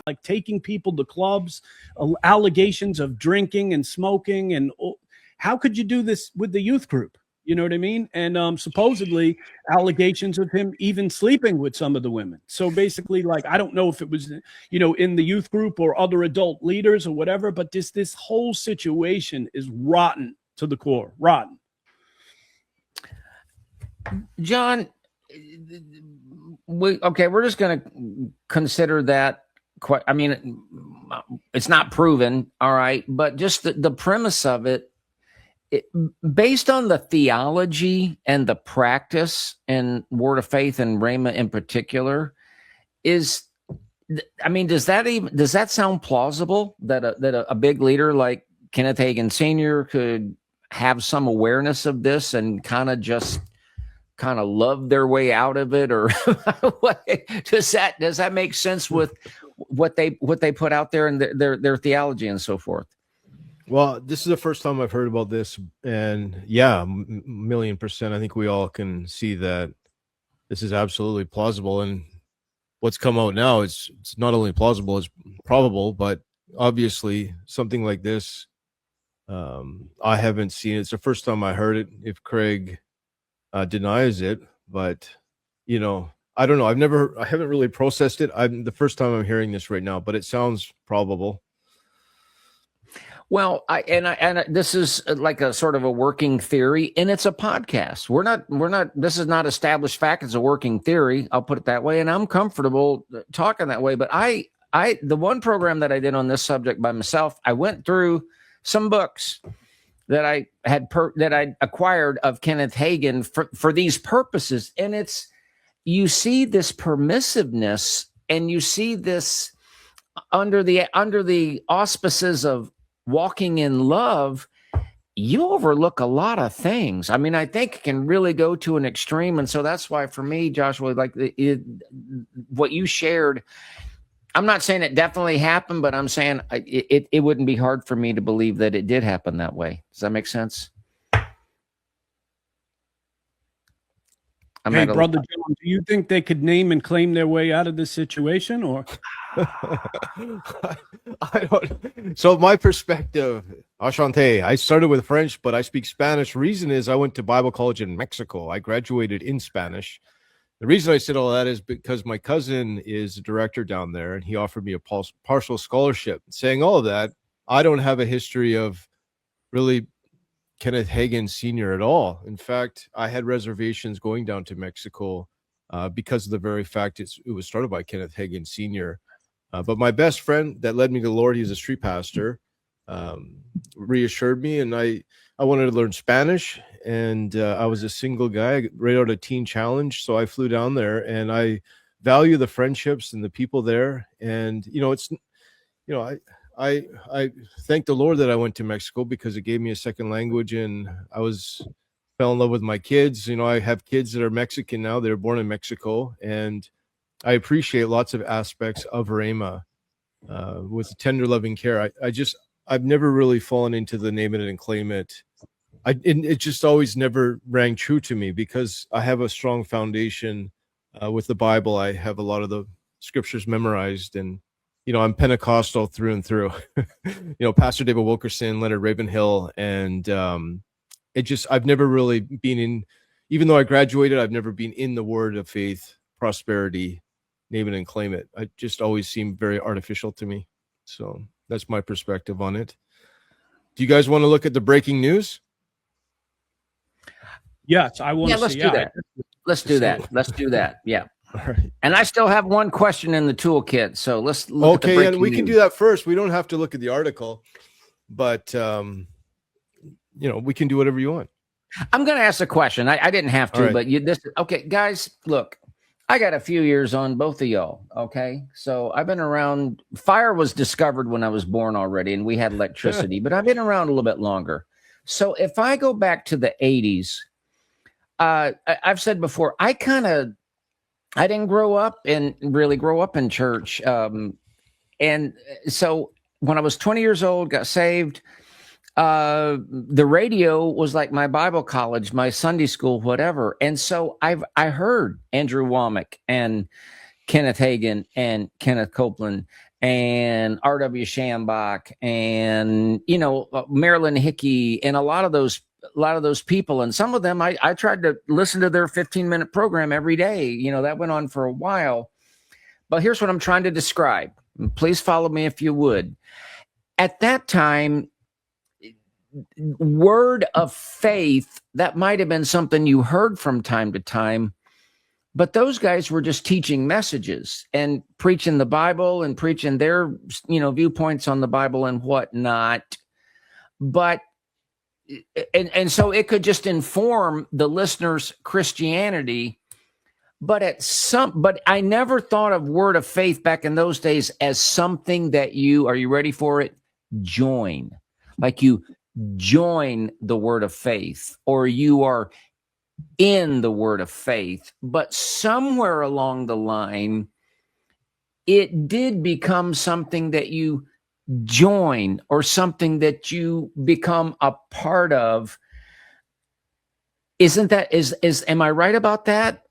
like taking people to clubs, allegations of drinking and smoking. And how could you do this with the youth group? You know what I mean? And supposedly allegations of him even sleeping with some of the women. So basically, like, I don't know if it was, in the youth group or other adult leaders or whatever, but this whole situation is rotten to the core. Rotten. John, we're just going to consider that. I mean, it's not proven, all right, but just the premise of it, based on the theology and the practice and Word of Faith and Rhema in particular, does that sound plausible that a big leader like Kenneth Hagin Sr. could have some awareness of this and kind of love their way out of it, or what, does that make sense with what they put out there and their theology and so forth? Well, this is the first time I've heard about this, and yeah, 1,000,000%. I think we all can see that this is absolutely plausible, and what's come out now, it's not only plausible, it's probable, but obviously something like this, I haven't seen it. It's the first time I heard it. If Craig denies it, but I don't know. I haven't really processed it. The first time I'm hearing this right now, but it sounds probable. Well, this is like a sort of a working theory, and it's a podcast. We're not, this is not established fact. It's a working theory. I'll put it that way. And I'm comfortable talking that way. But the one program that I did on this subject by myself, I went through some books that I had that I acquired of Kenneth Hagin for these purposes. And you see this permissiveness, and you see this under the auspices of walking in love, you overlook a lot of things. I mean, I think it can really go to an extreme. And so that's why for me, Joshua, like what you shared, I'm not saying it definitely happened, but I'm saying it wouldn't be hard for me to believe that it did happen that way. Does that make sense? Hey, Brother John, do you think they could name and claim their way out of this situation, or? I don't. So my perspective, Ashante, I started with French, but I speak Spanish. Reason is I went to Bible college in Mexico. I graduated in Spanish. The reason I said all that is because my cousin is a director down there, and he offered me a partial scholarship. Saying all of that, I don't have a history of really Kenneth Hagin Sr. at all. In fact, I had reservations going down to Mexico because of the very fact it was started by Kenneth Hagin Sr. But my best friend that led me to the Lord, he's a street pastor, reassured me, and I wanted to learn Spanish, and I was a single guy right out of Teen Challenge, so I flew down there, and I value the friendships and the people there, and I thank the Lord that I went to Mexico because it gave me a second language, and fell in love with my kids. I have kids that are Mexican now. They're born in Mexico, and I appreciate lots of aspects of Rhema with tender, loving care. I've never really fallen into the name it and claim it. It just always never rang true to me because I have a strong foundation with the Bible. I have a lot of the scriptures memorized, and I'm Pentecostal through and through. Pastor David Wilkerson, Leonard Ravenhill, and I've never really been in. Even though I graduated, I've never been in the Word of Faith, prosperity, name it and claim it. I just always seemed very artificial to me. So that's my perspective on it. Do you guys want to look at the breaking news? Yes, I want to. Let's do that. Let's do that. Let's do that. Yeah. All right. And I still have one question in the toolkit, so let's look at the breaking and we news. can do that first. We don't have to look at the article, but we can do whatever you want. I'm going to ask a question. I didn't have to, right. but okay, guys, look, I got a few years on both of y'all. Okay. So I've been around. Fire was discovered when I was born already, and we had electricity, but I've been around a little bit longer. So if I go back to the 80s, I've said before, I didn't really grow up in church. And so when I was 20 years old, got saved, the radio was like my Bible college, my Sunday school, whatever. And so I heard Andrew Womack and Kenneth Hagin and Kenneth Copeland and R.W. Shambach and, Marilyn Hickey and a lot of those people. And some of them, I tried to listen to their 15-minute program every day. That went on for a while. But here's what I'm trying to describe. Please follow me if you would. At that time, word of faith, that might have been something you heard from time to time. But those guys were just teaching messages and preaching the Bible and preaching their, viewpoints on the Bible and whatnot. But, and so it could just inform the listener's Christianity. But I never thought of word of faith back in those days as something that are you ready for it? Join. Like you join the word of faith, or you are in the word of faith. But somewhere along the line, it did become something that you join or something that you become a part of. Isn't that, am I right about that?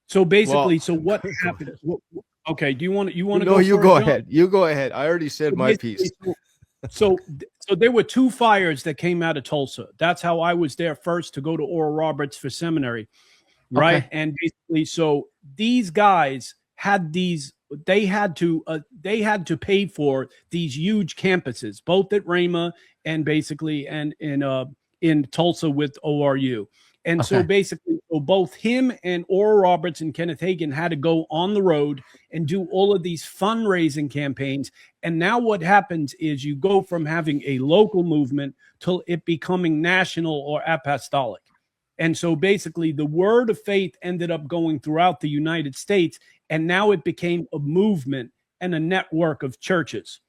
So basically, what happened? Okay. Do you want to No, you go ahead. You go ahead. I already said my piece. So there were two fires that came out of Tulsa. That's how I was there first to go to Oral Roberts for seminary. Right. Okay. And basically, so these guys had they had to pay for these huge campuses, both at Rhema and basically, and in Tulsa with ORU. And so basically, both him and Oral Roberts and Kenneth Hagin had to go on the road and do all of these fundraising campaigns. And now what happens is you go from having a local movement to it becoming national or apostolic. And so basically the word of faith ended up going throughout the United States. And now it became a movement and a network of churches.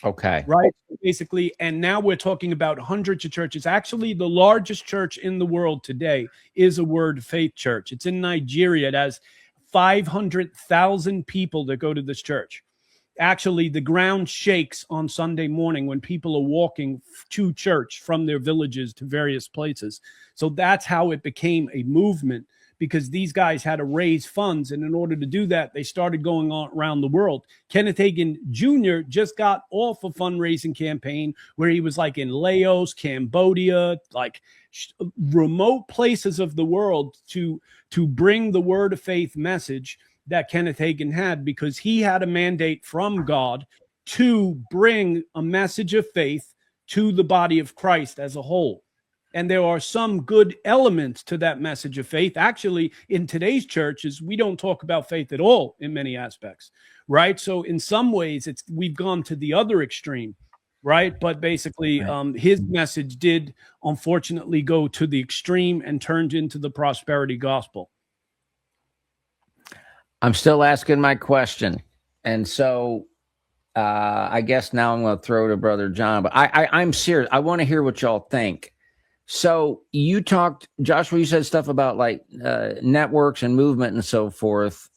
Okay. Right. Basically. And now we're talking about hundreds of churches. Actually, the largest church in the world today is a Word of Faith church. It's in Nigeria. It has 500,000 people that go to this church. Actually, the ground shakes on Sunday morning when people are walking to church from their villages to various places. So that's how it became a movement, because these guys had to raise funds. And in order to do that, they started going on around the world. Kenneth Hagin Jr. just got off a fundraising campaign where he was like in Laos, Cambodia, like remote places of the world to bring the word of faith message that Kenneth Hagin had, because he had a mandate from God to bring a message of faith to the body of Christ as a whole. And there are some good elements to that message of faith. Actually, in today's churches, we don't talk about faith at all in many aspects, right? So in some ways, we've gone to the other extreme, right? But basically, his message did unfortunately go to the extreme and turned into the prosperity gospel. I'm still asking my question. And so I guess now I'm going to throw to Brother John, but I'm serious. I want to hear what y'all think. So you talked, Joshua, you said stuff about like networks and movement and so forth.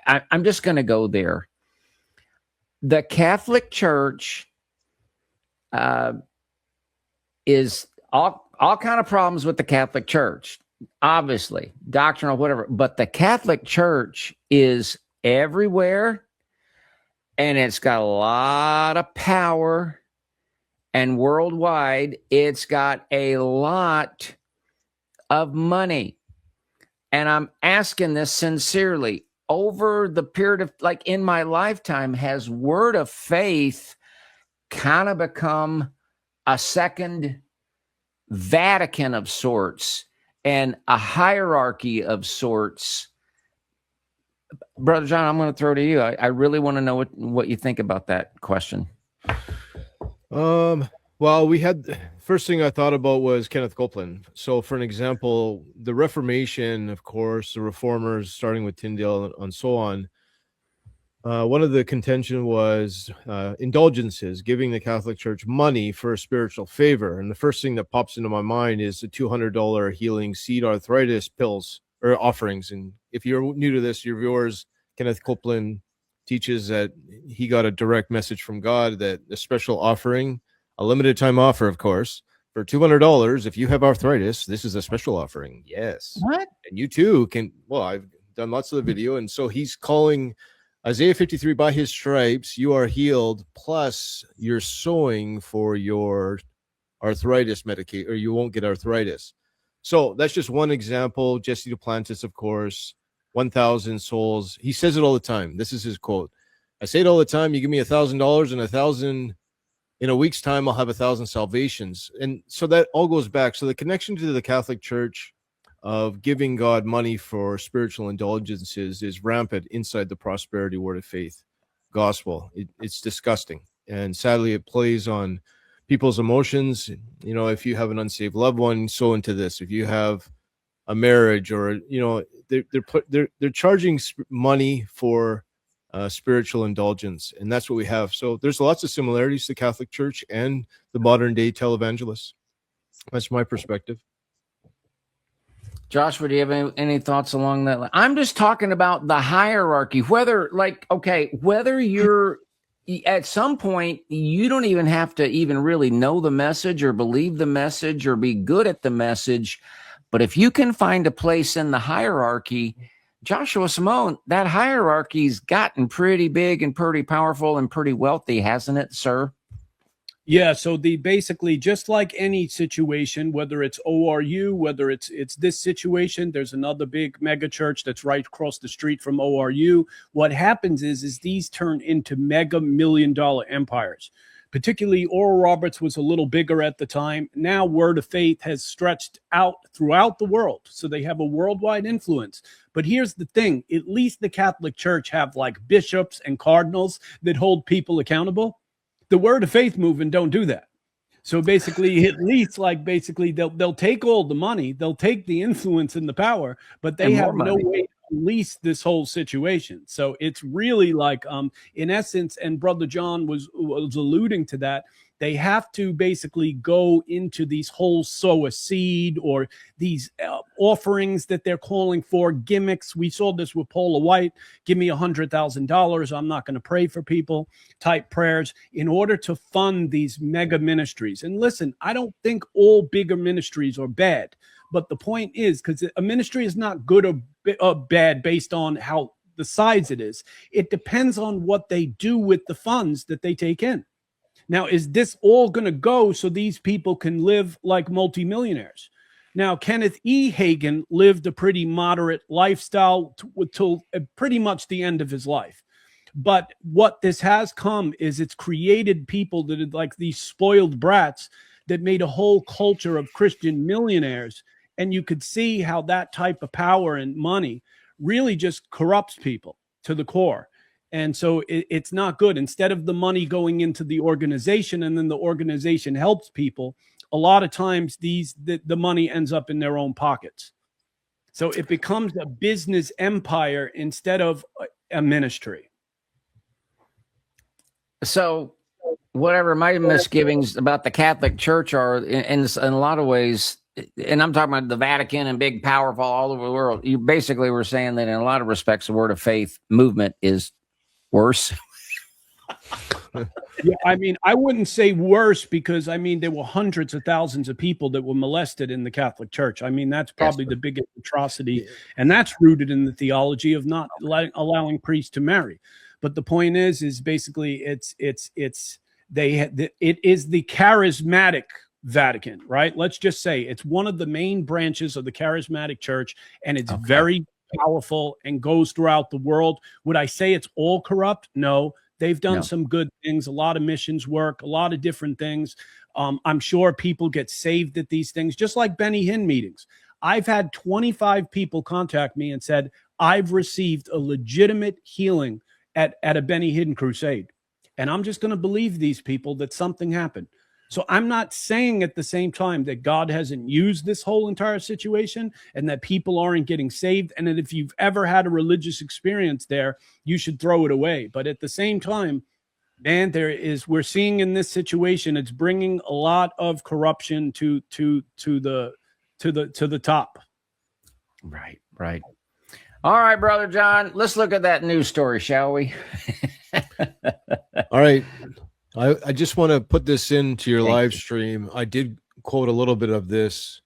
I'm just going to go there. The Catholic Church is all kind of problems with the Catholic Church, obviously, doctrinal, whatever. But the Catholic Church is everywhere, and it's got a lot of power. And worldwide, it's got a lot of money. And I'm asking this sincerely. Over the period of, like in my lifetime, has word of faith kind of become a second Vatican of sorts and a hierarchy of sorts? Brother John, I'm going to throw to you. I really want to know what you think about that question. Well, we had, first thing I thought about was Kenneth Copeland. So for an example, the Reformation, of course, the Reformers, starting with Tyndale and so on, one of the contention was indulgences, giving the Catholic Church money for a spiritual favor. And the first thing that pops into my mind is the $200 healing seed arthritis pills or offerings. And if you're new to this, your viewers, Kenneth Copeland teaches that he got a direct message from God that a special offering, a limited time offer, of course, for $200. If you have arthritis, this is a special offering. Yes. What? And you too can, well, I've done lots of the video. And so he's calling Isaiah 53, by his stripes you are healed, plus you're sowing for your arthritis medication, or you won't get arthritis. So that's just one example. Jesse Duplantis, of course, 1,000 souls. He says it all the time. This is his quote. I say it all the time. You give me $1,000 and 1,000 in a week's time, I'll have 1,000 salvations. And so that all goes back. So the connection to the Catholic Church of giving God money for spiritual indulgences is rampant inside the prosperity word of faith gospel. It's disgusting. And sadly, it plays on people's emotions. You know, if you have an unsaved loved one, so into this. If you have a marriage, or, you know, they're charging money for spiritual indulgence, and that's what we have. So there's lots of similarities to the Catholic Church and the modern day televangelists. That's my perspective. Joshua, do you have any thoughts along that line? I'm just talking about the hierarchy, whether you're at some point, you don't even have to even really know the message or believe the message or be good at the message. But if you can find a place in the hierarchy, Joshua, Simone, that hierarchy's gotten pretty big and pretty powerful and pretty wealthy, hasn't it, sir? Yeah, so basically, just like any situation, whether it's ORU, whether it's this situation, there's another big mega church that's right across the street from ORU. What happens is these turn into mega $1 million empires. Particularly, Oral Roberts was a little bigger at the time. Now, Word of Faith has stretched out throughout the world, so they have a worldwide influence. But here's the thing: at least the Catholic Church have like bishops and cardinals that hold people accountable. The Word of Faith movement don't do that. So basically, at least they'll take all the money, they'll take the influence and the power, but they have no way to police this whole situation. So it's really like, in essence, and Brother John was alluding to that, they have to basically go into these whole sow a seed or these offerings that they're calling for, gimmicks. We saw this with Paula White. Give me $100,000. I'm not going to pray for people type prayers in order to fund these mega ministries. And listen, I don't think all bigger ministries are bad. But the point is, because a ministry is not good or bad based on how the size it is. It depends on what they do with the funds that they take in. Now, is this all going to go so these people can live like multimillionaires? Now, Kenneth E. Hagin lived a pretty moderate lifestyle till pretty much the end of his life. But what this has come is it's created people that are like these spoiled brats that made a whole culture of Christian millionaires. And you could see how that type of power and money really just corrupts people to the core. And so it's not good. Instead of the money going into the organization and then the organization helps people, a lot of times the money ends up in their own pockets. So it becomes a business empire instead of a ministry. So whatever my misgivings about the Catholic Church are, in a lot of ways, and I'm talking about the Vatican and big, powerful all over the world, you basically were saying that in a lot of respects, the Word of Faith movement is worse. Yeah, I mean, I wouldn't say worse because, I mean, there were hundreds of thousands of people that were molested in the Catholic Church. I mean, that's probably the biggest atrocity, and that's rooted in the theology of not allowing priests to marry. But the point is basically it is the charismatic Vatican, right? Let's just say it's one of the main branches of the charismatic church, and it's very powerful and goes throughout the world. Would I say it's all corrupt? No. They've done some good things, a lot of missions work, a lot of different things. I'm sure people get saved at these things, just like Benny Hinn meetings. I've had 25 people contact me and said, I've received a legitimate healing at a Benny Hinn crusade. And I'm just going to believe these people that something happened. So I'm not saying at the same time that God hasn't used this whole entire situation and that people aren't getting saved. And that if you've ever had a religious experience there, you should throw it away. But at the same time, man, we're seeing in this situation, it's bringing a lot of corruption to the top. Right. All right, Brother John, let's look at that news story, shall we? All right. I just want to put this into your live stream. I did quote a little bit of this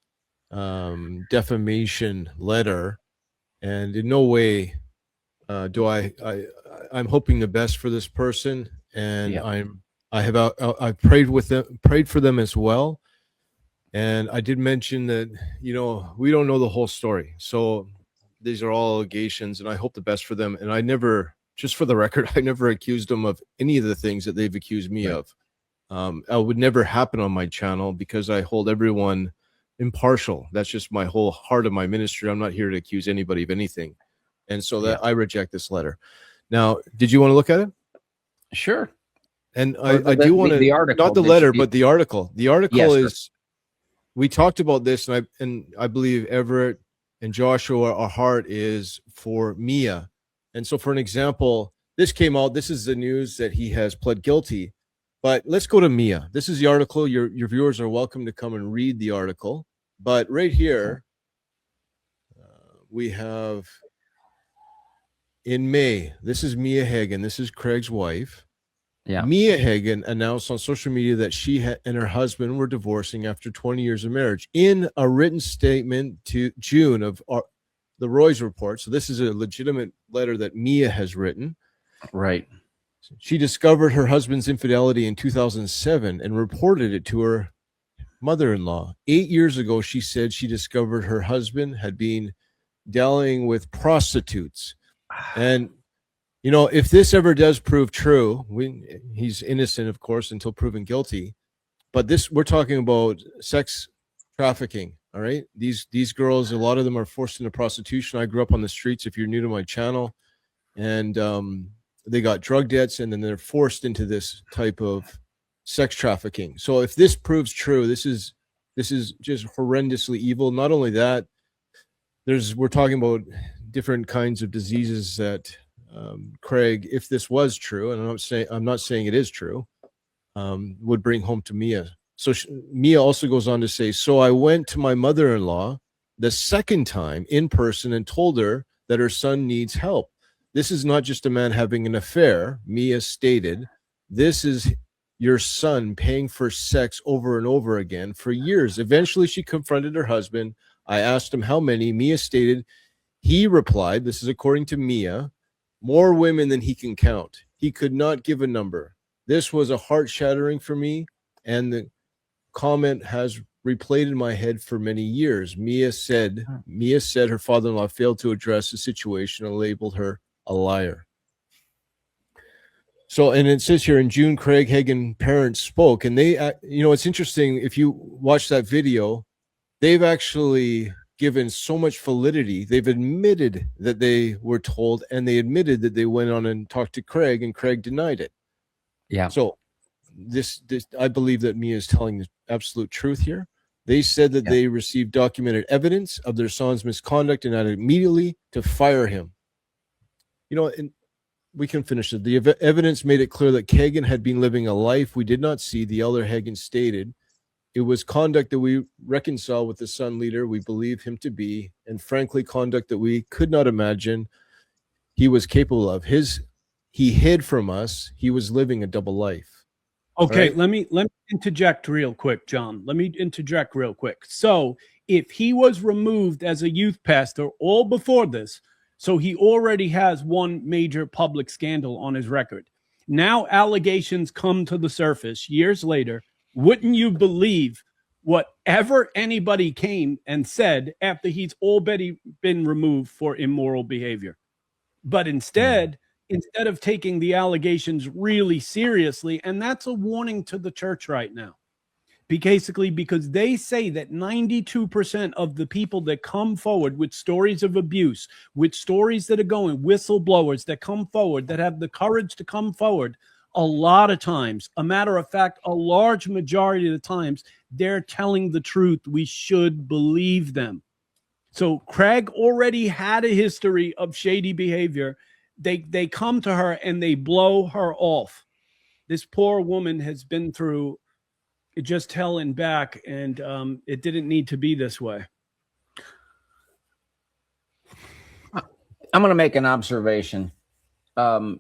defamation letter, and in no way do I I'm hoping the best for this person, and Yeah. I've prayed for them as well. And I did mention that, we don't know the whole story. So these are all allegations, and I hope the best for them. And I never, just for the record, I never accused them of any of the things that they've accused me of. It would never happen on my channel because I hold everyone impartial. That's just my whole heart of my ministry. I'm not here to accuse anybody of anything. And so that I reject this letter. Now, did you want to look at it? Sure. And I do want to, the article, not the letter, but the article. The article is, we talked about this, and I believe Everett and Joshua, our heart is for Mia. And so, for an example, this came out. This is the news that he has pled guilty. But let's go to Mia. This is the article. Your viewers are welcome to come and read the article. But right here, we have in May. This is Mia Hagin. This is Craig's wife. Yeah. Mia Hagin announced on social media that she and her husband were divorcing after 20 years of marriage. In a written statement to June of the Roy's report, so this is a legitimate letter that Mia has written. Right. She discovered her husband's infidelity in 2007 and reported it to her mother-in-law. 8 years ago, she said she discovered her husband had been dallying with prostitutes. And if this ever does prove true, he's innocent, of course, until proven guilty. But we're talking about sex trafficking. All right. These girls, a lot of them are forced into prostitution. I grew up on the streets, if you're new to my channel, and they got drug debts, and then they're forced into this type of sex trafficking. So if this proves true, this is just horrendously evil. Not only that, we're talking about different kinds of diseases that Craig, if this was true, and I'm not saying it is true, would bring home to Mia. So Mia also goes on to say, so I went to my mother-in-law the second time in person and told her that her son needs help. This is not just a man having an affair, Mia stated. This is your son paying for sex over and over again for years. Eventually, she confronted her husband. I asked him how many. Mia stated, he replied, this is according to Mia, more women than he can count. He could not give a number. This was a heart shattering for me, and the comment has replayed in my head for many years. Mia said her father-in-law failed to address the situation and labeled her a liar. So, and it says here in June, Craig Hagin parents spoke, and they, it's interesting. If you watch that video, they've actually given so much validity. They've admitted that they were told, and they admitted that they went on and talked to Craig, and Craig denied it. Yeah. So this I believe that Mia is telling the absolute truth here. They said that they received documented evidence of their son's misconduct and had immediately to fire him. And we can finish it. The evidence made it clear that Hagin had been living a life we did not see, the elder Hagin stated. It was conduct that we reconcile with the son leader we believe him to be, and frankly, conduct that we could not imagine he was capable of. He hid from us. He was living a double life. Okay, right? let me interject real quick, John. Let me interject real quick. So if he was removed as a youth pastor all before this, so he already has one major public scandal on his record. Now allegations come to the surface years later. Wouldn't you believe whatever anybody came and said after he's already been removed for immoral behavior? But instead of taking the allegations really seriously, and that's a warning to the church right now, basically because they say that 92% of the people that come forward with stories of abuse, with stories that are going, whistleblowers that come forward, that have the courage to come forward, a lot of times, a matter of fact, a large majority of the times, they're telling the truth. We should believe them. So Craig already had a history of shady behavior. They come to her and they blow her off. This poor woman has been through just hell and back, and it didn't need to be this way. I'm going to make an observation. My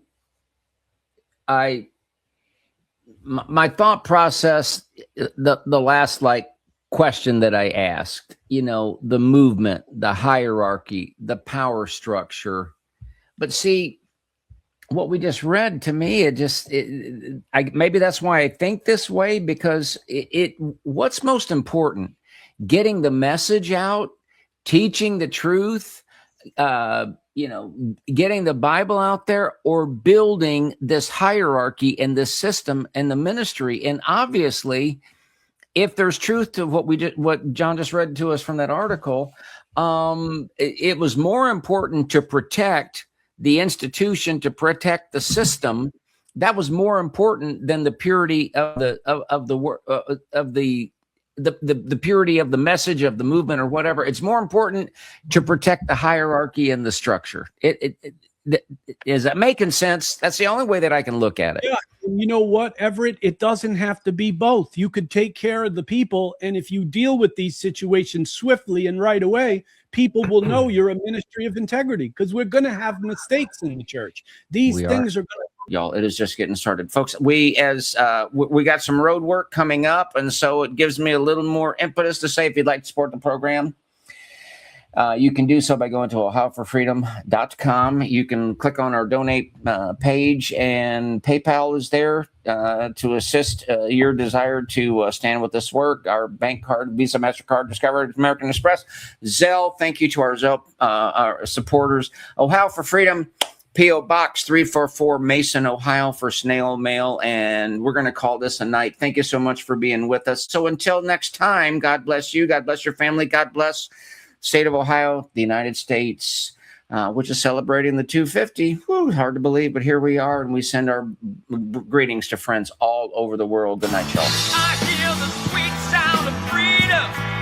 thought process, the last question that I asked, the movement, the hierarchy, the power structure. But see, what we just read, to me, maybe that's why I think this way, because what's most important, getting the message out, teaching the truth, getting the Bible out there, or building this hierarchy and this system and the ministry. And obviously, if there's truth to what John just read to us from that article, it was more important to protect the institution, to protect the system. That was more important than the purity of the purity of the message of the movement or whatever. It's more important to protect the hierarchy and the structure. Is that making sense? That's the only way that I can look at it. Yeah. And you know what, Everett? It doesn't have to be both. You could take care of the people, and if you deal with these situations swiftly and right away, people will know you're a ministry of integrity, because we're going to have mistakes in the church. These things are going to. Y'all, it is just getting started, folks. We got some road work coming up, and so it gives me a little more impetus to say, if you'd like to support the program, you can do so by going to ohioforfreedom.com. You can click on our donate page, and PayPal is there to assist your desire to stand with this work. Our bank card, Visa, MasterCard, Discover, American Express, Zelle. Thank you to our Zelle our supporters. Ohio for Freedom, P.O. Box 344, Mason, Ohio, for snail mail. And we're going to call this a night. Thank you so much for being with us. So until next time, God bless you. God bless your family. God bless state of Ohio, the United States, which is celebrating the 250. Whew, hard to believe, but here we are. And we send our greetings to friends all over the world. Good night, y'all. I hear the sweet sound of freedom.